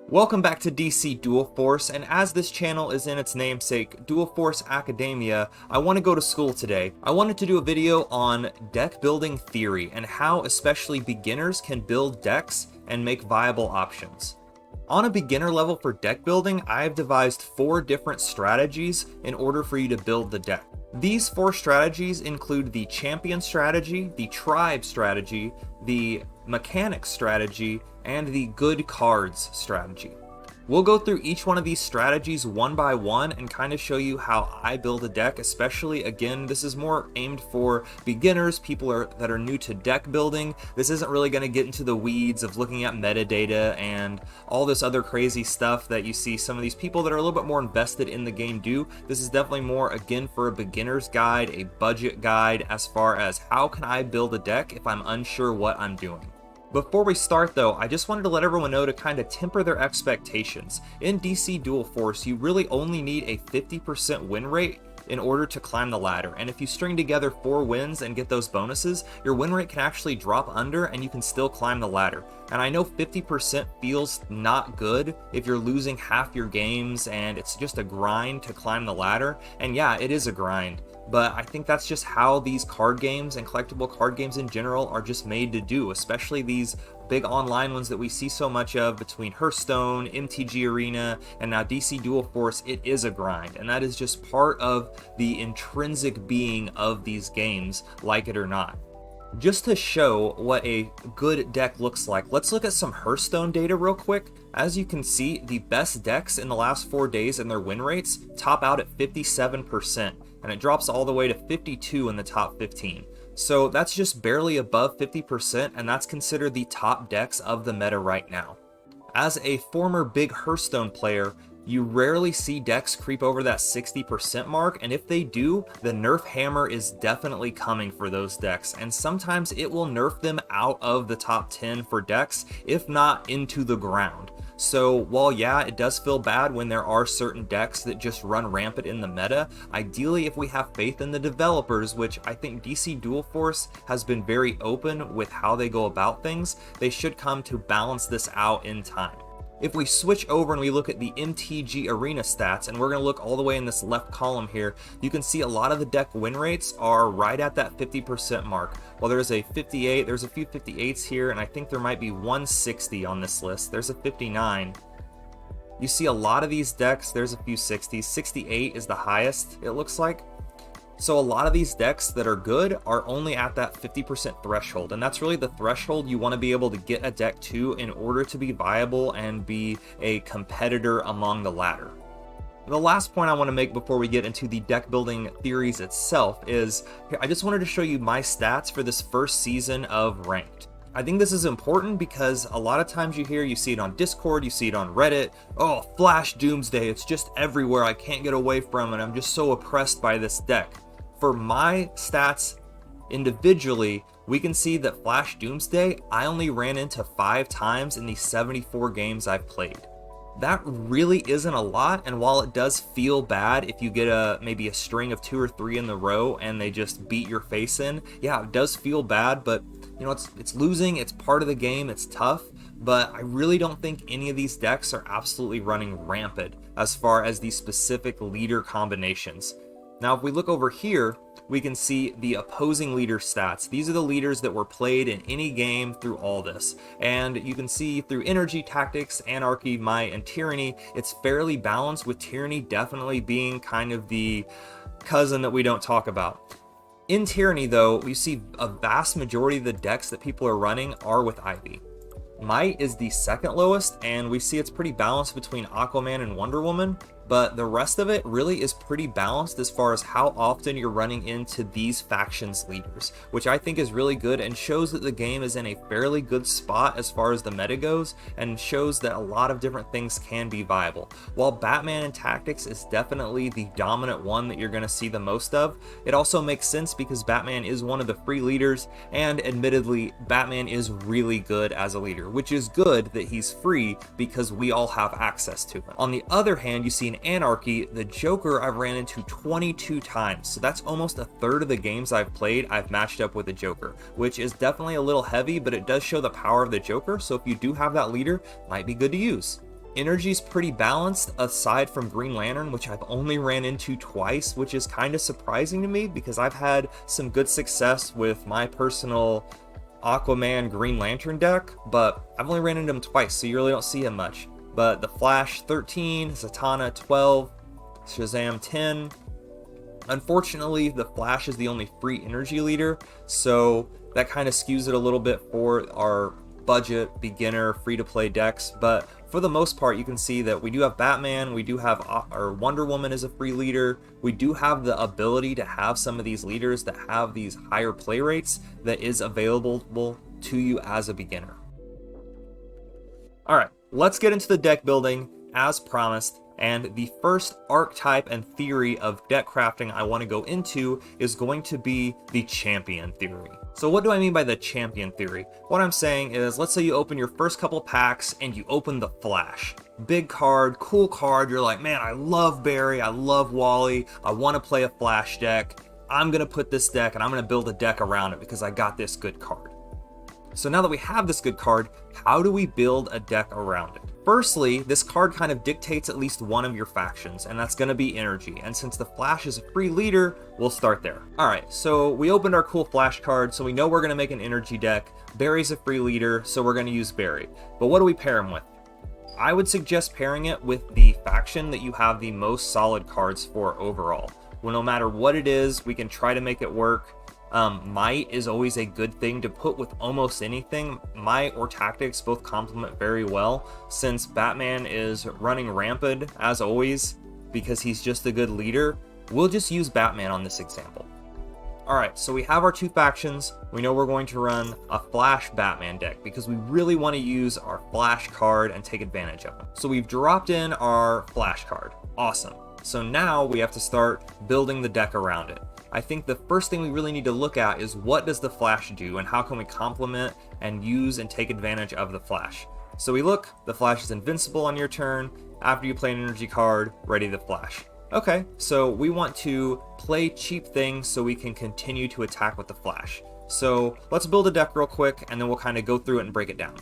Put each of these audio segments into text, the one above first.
Welcome back to DC Dual Force, and as this channel is in its namesake, Dual Force Academia, I want to go to school today. I wanted to do a video on deck building theory and how especially beginners can build decks and make viable options. On a beginner level for deck building, I have devised 4 different strategies in order for you to build the deck. These 4 strategies include the champion strategy, the tribe strategy, the mechanics strategy, and the good cards strategy. We'll go through each one of these strategies one by one and kind of show you how I build a deck, especially, again, this is more aimed for beginners, people that are new to deck building. This isn't really going to get into the weeds of looking at metadata and all this other crazy stuff that you see some of these people that are a little bit more invested in the game do. This is definitely more, again, for a beginner's guide, a budget guide, as far as how can I build a deck if I'm unsure what I'm doing. Before we start though, I just wanted to let everyone know to kind of temper their expectations. In DC Dual Force, you really only need a 50% win rate in order to climb the ladder, and if you string together 4 wins and get those bonuses, your win rate can actually drop under and you can still climb the ladder. And I know 50% feels not good if you're losing half your games and it's just a grind to climb the ladder, and yeah, it is a grind. But I think that's just how these card games and collectible card games in general are just made to do, especially these big online ones that we see so much of between Hearthstone, MTG Arena, and now DC Dual Force. It is a grind, and that is just part of the intrinsic being of these games, like it or not. Just to show what a good deck looks like, let's look at some Hearthstone data real quick. As you can see, the best decks in the last 4 days and their win rates top out at 57%, and it drops all the way to 52 in the top 15. So that's just barely above 50%, and that's considered the top decks of the meta right now. As a former big Hearthstone player, you rarely see decks creep over that 60% mark, and if they do, the nerf hammer is definitely coming for those decks, and sometimes it will nerf them out of the top 10 for decks, if not into the ground. So while yeah, it does feel bad when there are certain decks that just run rampant in the meta, ideally if we have faith in the developers, which I think DC Dual Force has been very open with how they go about things, they should come to balance this out in time. If we switch over and we look at the MTG Arena stats, and we're going to look all the way in this left column here, you can see a lot of the deck win rates are right at that 50% mark. While there's a 58, there's a few 58s here, and I think there might be 160 on this list. There's a 59. You see a lot of these decks, there's a few 60s. 68 is the highest, it looks like. So a lot of these decks that are good are only at that 50% threshold, and that's really the threshold you want to be able to get a deck to in order to be viable and be a competitor among the ladder. The last point I want to make before we get into the deck building theories itself is, I just wanted to show you my stats for this first season of Ranked. I think this is important because a lot of times you see it on Discord, you see it on Reddit, oh, Flash Doomsday, it's just everywhere, I can't get away from it, I'm just so oppressed by this deck. For my stats individually, we can see that Flash Doomsday, I only ran into 5 times in the 74 games I've played. That really isn't a lot, and while it does feel bad if you get maybe a string of 2 or 3 in the row and they just beat your face in, yeah, it does feel bad, but you know, it's losing, it's part of the game, it's tough, but I really don't think any of these decks are absolutely running rampant as far as these specific leader combinations. Now, if we look over here, we can see the opposing leader stats. These are the leaders that were played in any game through all this. And you can see through Energy, Tactics, Anarchy, Might, and Tyranny, it's fairly balanced, with Tyranny definitely being kind of the cousin that we don't talk about. In Tyranny, though, we see a vast majority of the decks that people are running are with Ivy. Might is the second lowest, and we see it's pretty balanced between Aquaman and Wonder Woman, but the rest of it really is pretty balanced as far as how often you're running into these factions leaders, which I think is really good and shows that the game is in a fairly good spot as far as the meta goes, and shows that a lot of different things can be viable. While Batman and Tactics is definitely the dominant one that you're going to see the most of, it also makes sense because Batman is one of the free leaders, and admittedly, Batman is really good as a leader, which is good that he's free because we all have access to him. On the other hand, you see in Anarchy, the Joker I've ran into 22 times, so that's almost a third of the games I've played I've matched up with a Joker, which is definitely a little heavy, but it does show the power of the Joker, so if you do have that leader, might be good to use. Energy's pretty balanced aside from Green Lantern, which I've only ran into twice, which is kind of surprising to me because I've had some good success with my personal Aquaman Green Lantern deck, but I've only ran into him twice, so you really don't see him much. But the Flash 13, Zatanna 12, Shazam 10. Unfortunately, the Flash is the only free energy leader, so that kind of skews it a little bit for our budget, beginner, free-to-play decks, but for the most part, you can see that we do have Batman, we do have our Wonder Woman as a free leader, we do have the ability to have some of these leaders that have these higher play rates that is available to you as a beginner. Alright, let's get into the deck building as promised. And the first archetype and theory of deck crafting I want to go into is going to be the champion theory. So what do I mean by the champion theory? What I'm saying is, let's say you open your first couple packs and you open the Flash. Big card, cool card, you're like, man, I love Barry, I love Wally, I want to play a Flash deck. I'm going to put this deck and I'm going to build a deck around it because I got this good card. So now that we have this good card, how do we build a deck around it? Firstly, this card kind of dictates at least one of your factions, and that's going to be energy. And since the Flash is a free leader, we'll start there. Alright, so we opened our cool Flash card, so we know we're going to make an energy deck. Barry's a free leader, so we're going to use Barry. But what do we pair him with? I would suggest pairing it with the faction that you have the most solid cards for overall. Well, no matter what it is, we can try to make it work. Might is always a good thing to put with almost anything. Might or tactics both complement very well, since Batman is running rampant as always because he's just a good leader. We'll just use Batman on this example. Alright, so we have our two factions. We know we're going to run a Flash Batman deck because we really want to use our Flash card and take advantage of it. So we've dropped in our Flash card. Awesome. So now we have to start building the deck around it. I think the first thing we really need to look at is what does the Flash do and how can we complement and use and take advantage of the Flash. So we look, the Flash is invincible on your turn. After you play an energy card, ready to Flash. Okay, so we want to play cheap things so we can continue to attack with the Flash. So let's build a deck real quick and then we'll kind of go through it and break it down.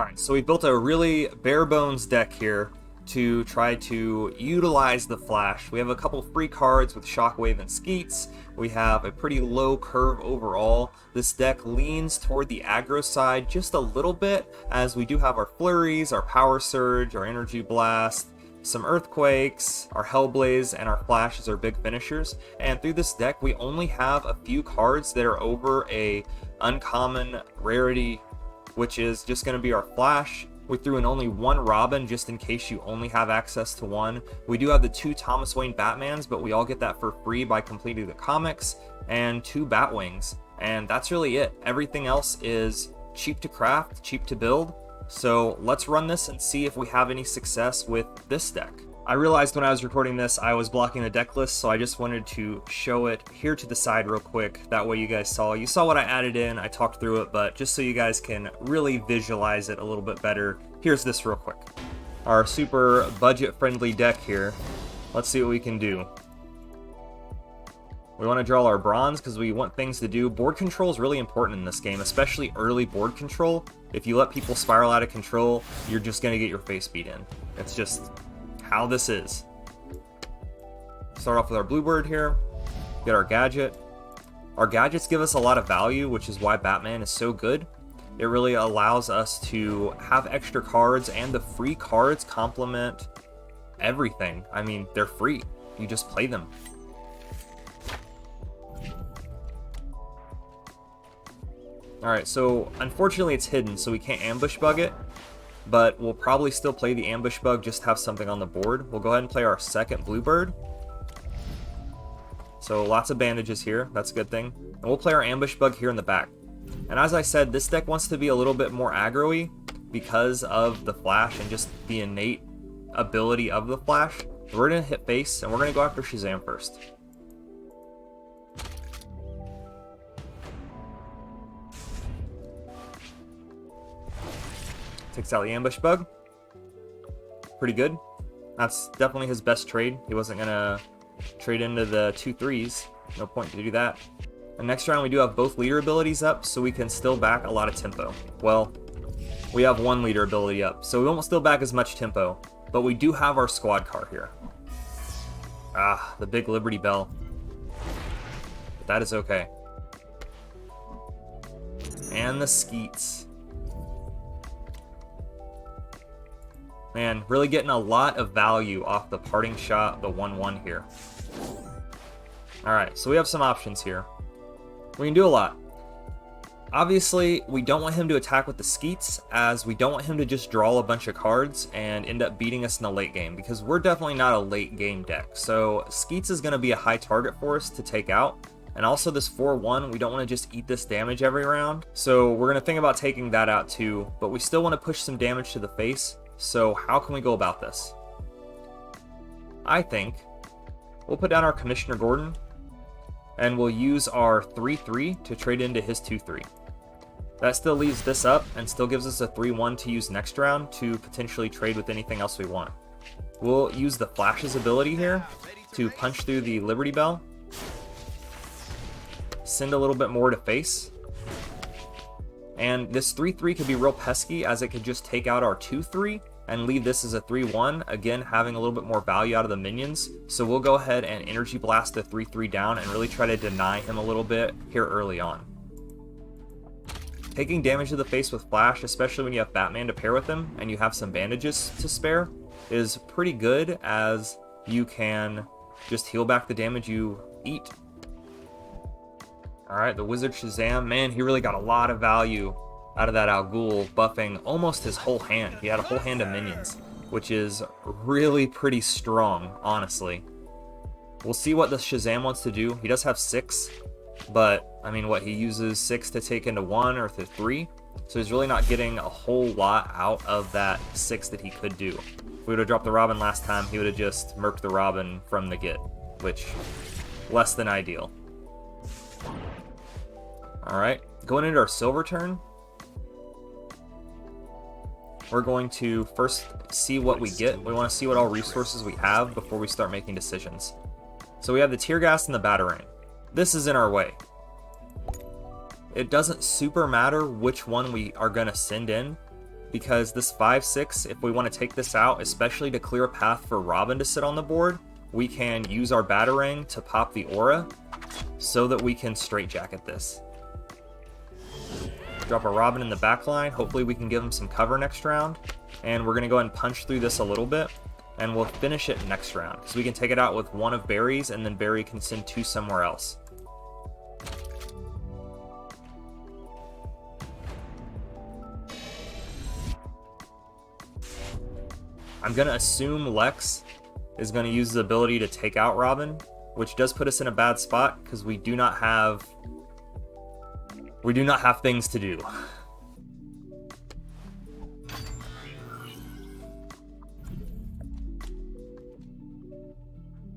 Alright, so we built a really bare bones deck here to try to utilize the Flash. We have a couple free cards with Shockwave and Skeets. We have a pretty low curve overall. This deck leans toward the aggro side just a little bit, as we do have our Flurries, our Power Surge, our Energy Blast, some Earthquakes, our Hellblaze, and our Flash as our big finishers. And through this deck, we only have a few cards that are over a uncommon rarity, which is just going to be our Flash. We threw in only one Robin just in case you only have access to one. We do have the two Thomas Wayne Batmans, but we all get that for free by completing the comics, and two Batwings. And that's really it. Everything else is cheap to craft, cheap to build. So let's run this and see if we have any success with this deck. I realized when I was recording this, I was blocking the deck list, so I just wanted to show it here to the side real quick. That way you guys saw. You saw what I added in, I talked through it, but just so you guys can really visualize it a little bit better, here's this real quick. Our super budget-friendly deck here. Let's see what we can do. We want to draw our bronze because we want things to do. Board control is really important in this game, especially early board control. If you let people spiral out of control, you're just going to get your face beat in. It's just how this is. Start off with our Bluebird here. Get our gadget. Our gadgets give us a lot of value, which is why Batman is so good. It really allows us to have extra cards, and the free cards complement everything. I mean, they're free. You just play them. Alright, so unfortunately it's hidden, so we can't ambush bug it. But we'll probably still play the ambush bug, just have something on the board. We'll go ahead and play our second Bluebird. So lots of bandages here, that's a good thing. And we'll play our ambush bug here in the back. And as I said, this deck wants to be a little bit more aggro-y because of the Flash and just the innate ability of the Flash. We're going to hit face, and we're going to go after Shazam first. Takes out the ambush bug. Pretty good. That's definitely his best trade. He wasn't gonna trade into the 2/3s. No point to do that. And next round we do have both leader abilities up, so we can still back a lot of tempo. Well, we have 1 leader ability up, so we won't steal back as much tempo, but we do have our squad car here. Ah, the big Liberty Bell. But that is okay. And the Skeets. Man, really getting a lot of value off the parting shot, the 1-1 here. Alright, so we have some options here. We can do a lot. Obviously, we don't want him to attack with the Skeets, as we don't want him to just draw a bunch of cards and end up beating us in the late game, because we're definitely not a late game deck. So Skeets is going to be a high target for us to take out. And also this 4-1, we don't want to just eat this damage every round. So we're going to think about taking that out too, but we still want to push some damage to the face. So how can we go about this? I think we'll put down our Commissioner Gordon, and we'll use our 3-3 to trade into his 2-3. That still leaves this up and still gives us a 3-1 to use next round to potentially trade with anything else we want. We'll use the Flash's ability here to punch through the Liberty Bell. Send a little bit more to face. And this 3-3 could be real pesky, as it could just take out our 2-3 and leave this as a 3-1, again having a little bit more value out of the minions. So we'll go ahead and Energy Blast the 3-3 down and really try to deny him a little bit here early on. Taking damage to the face with Flash, especially when you have Batman to pair with him and you have some bandages to spare, is pretty good, as you can just heal back the damage you eat. Alright, the Wizard Shazam, man, he really got a lot of value out of that Al Ghul, buffing almost his whole hand. He had a whole hand of minions, which is really pretty strong, honestly. We'll see what the Shazam wants to do. He does have 6, but, I mean, what, he uses 6 to take into 1 or to 3? So he's really not getting a whole lot out of that 6 that he could do. If we would have dropped the Robin last time, he would have just murked the Robin from the get, which, less than ideal. Alright, going into our silver turn, we're going to first see what we get. We want to see what all resources we have before we start making decisions. So we have the Tear Gas and the Batarang. This is in our way. It doesn't super matter which one we are going to send in, because this 5-6, if we want to take this out, especially to clear a path for Robin to sit on the board, we can use our Batarang to pop the Aura so that we can straightjacket this. Drop a Robin in the back line. Hopefully we can give him some cover next round. And we're going to go ahead and punch through this a little bit. And we'll finish it next round, because we can take it out with 1 of Barry's, and then Barry can send 2 somewhere else. I'm going to assume Lex is going to use the ability to take out Robin, which does put us in a bad spot, because we do not have things to do.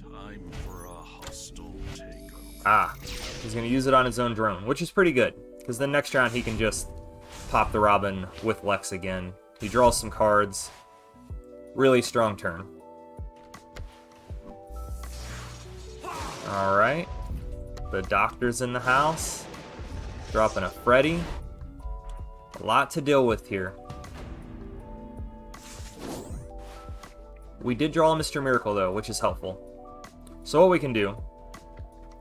Time for a hostile takeover. Ah, he's going to use it on his own drone, which is pretty good, because then next round he can just pop the Robin with Lex again. He draws some cards. Really strong turn. Alright. The Doctor's in the house. Dropping a Freddy. A lot to deal with here. We did draw a Mr. Miracle though, which is helpful. So what we can do,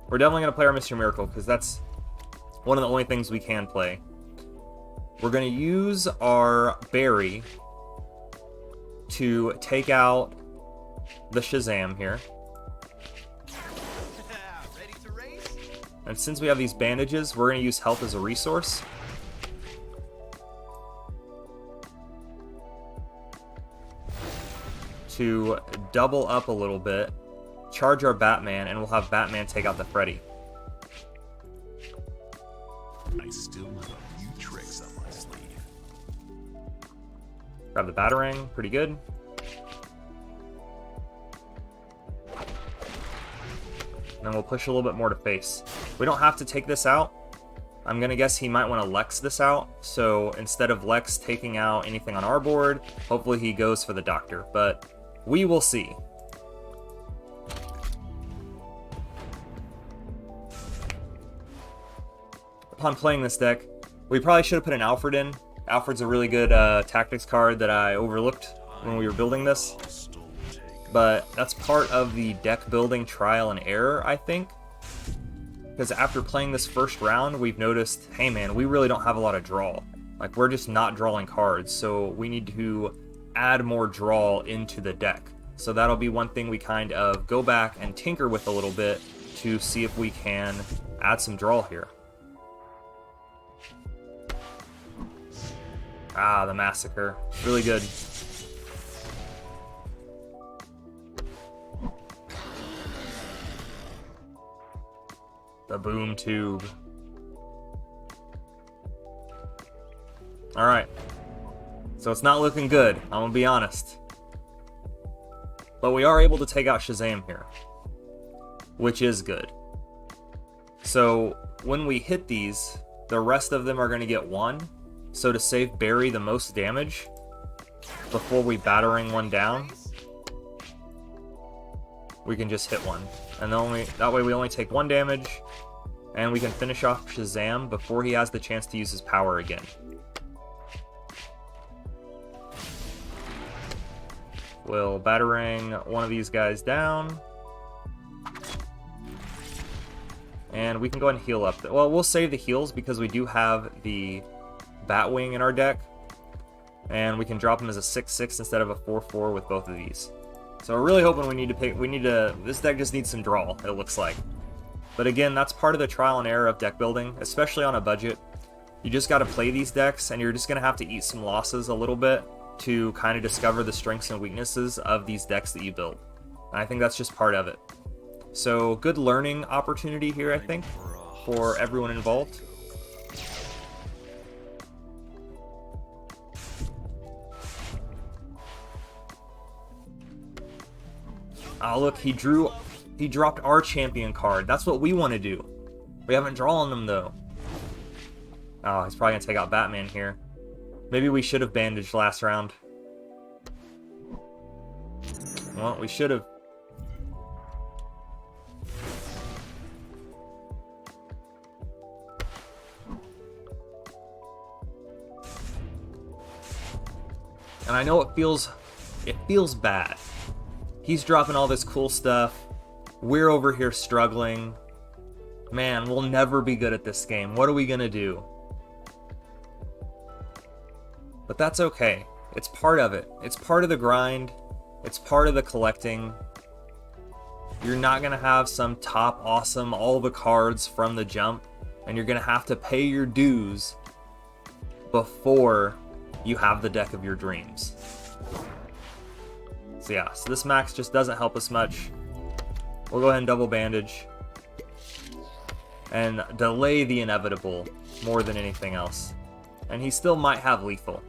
we're definitely going to play our Mr. Miracle, because that's one of the only things we can play. We're going to use our Barry to take out the Shazam here. And since we have these bandages, we're going to use health as a resource. To double up a little bit, charge our Batman, and we'll have Batman take out the Freddy. I still have a few tricks up my sleeve. Grab the Batarang, pretty good. And then we'll push a little bit more to face. We don't have to take this out. I'm gonna guess he might want to Lex this out. So instead of Lex taking out anything on our board, hopefully he goes for the Doctor. But we will see. Upon playing this deck, we probably should have put an Alfred in, Alfred's a really good tactics card that I overlooked when we were building this. But that's part of the deck building trial and error, I think. Because after playing this first round, we've noticed, hey man, we really don't have a lot of draw. Like, we're just not drawing cards, so we need to add more draw into the deck. So that'll be one thing we kind of go back and tinker with a little bit to see if we can add some draw here. Ah, the Massacre. Really good. The Boom Tube. Alright. So it's not looking good, I'm gonna be honest. But we are able to take out Shazam here, which is good. So when we hit these, the rest of them are going to get 1. So to save Barry the most damage before we battering one down, we can just hit one. And that way we only take 1 damage, and we can finish off Shazam before he has the chance to use his power again. We'll batarang one of these guys down. And we can go ahead and heal up. Well, we'll save the heals because we do have the Batwing in our deck. And we can drop him as a 6/6 instead of a 4/4 with both of these. So we're really hoping this deck just needs some draw, it looks like. But again, that's part of the trial and error of deck building, especially on a budget. You just gotta play these decks, and you're just gonna have to eat some losses a little bit to kind of discover the strengths and weaknesses of these decks that you build. And I think that's just part of it. So good learning opportunity here, I think, for everyone involved. Oh look, he dropped our champion card. That's what we want to do. We haven't drawn them though. Oh, he's probably gonna take out Batman here. Maybe we should have bandaged last round. Well, we should have. And I know it feels bad. He's dropping all this cool stuff. We're over here struggling. Man, we'll never be good at this game. What are we gonna do? But that's okay. It's part of it. It's part of the grind. It's part of the collecting. You're not gonna have some top awesome, all the cards from the jump, and you're gonna have to pay your dues before you have the deck of your dreams. So yeah, so this max just doesn't help us much. We'll go ahead and double bandage and delay the inevitable more than anything else. And he still might have lethal.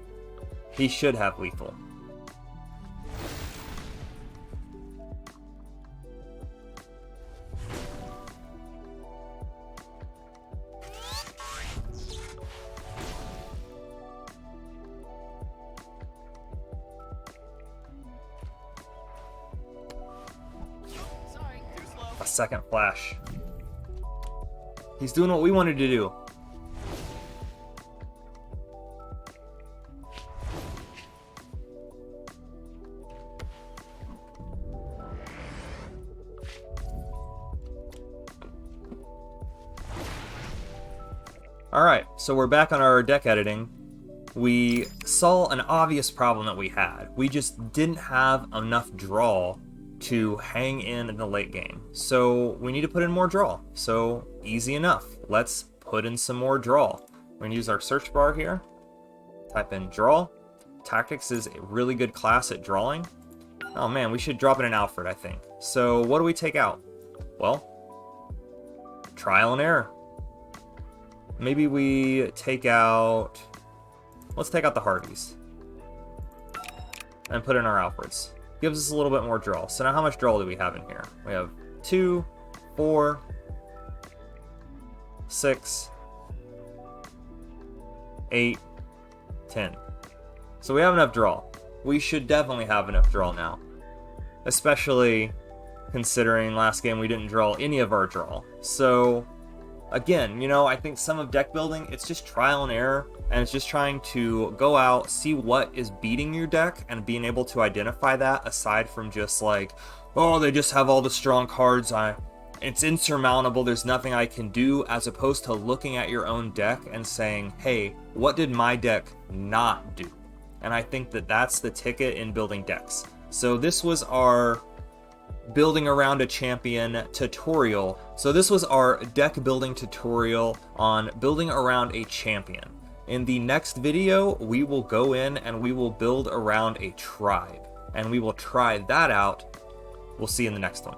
He should have lethal. A second flash. He's doing what we wanted to do. Alright, so we're back on our deck editing. We saw an obvious problem that we had. We just didn't have enough draw to hang in the late game. So we need to put in more draw. So easy enough. Let's put in some more draw. We're going to use our search bar here. Type in draw. Tactics is a really good class at drawing. Oh man, we should drop in an Alfred, I think. So what do we take out? Well, trial and error. Maybe we take out... Let's take out the Hardys. And put in our Alfreds. Gives us a little bit more draw. So now how much draw do we have in here? We have 2, 4, 6, 8, 10. So we have enough draw. We should definitely have enough draw now. Especially considering last game we didn't draw any of our draw. So again, you know, I think some of deck building, it's just trial and error, and it's just trying to go out, see what is beating your deck, and being able to identify that, aside from just like, oh, they just have all the strong cards, it's insurmountable, there's nothing I can do, as opposed to looking at your own deck and saying, hey, what did my deck not do? And I think that that's the ticket in building decks. So this was our building around a champion tutorial. So this was our deck building tutorial on building around a champion. In the next video, we will go in and we will build around a tribe, and we will try that out. We'll see you in the next one.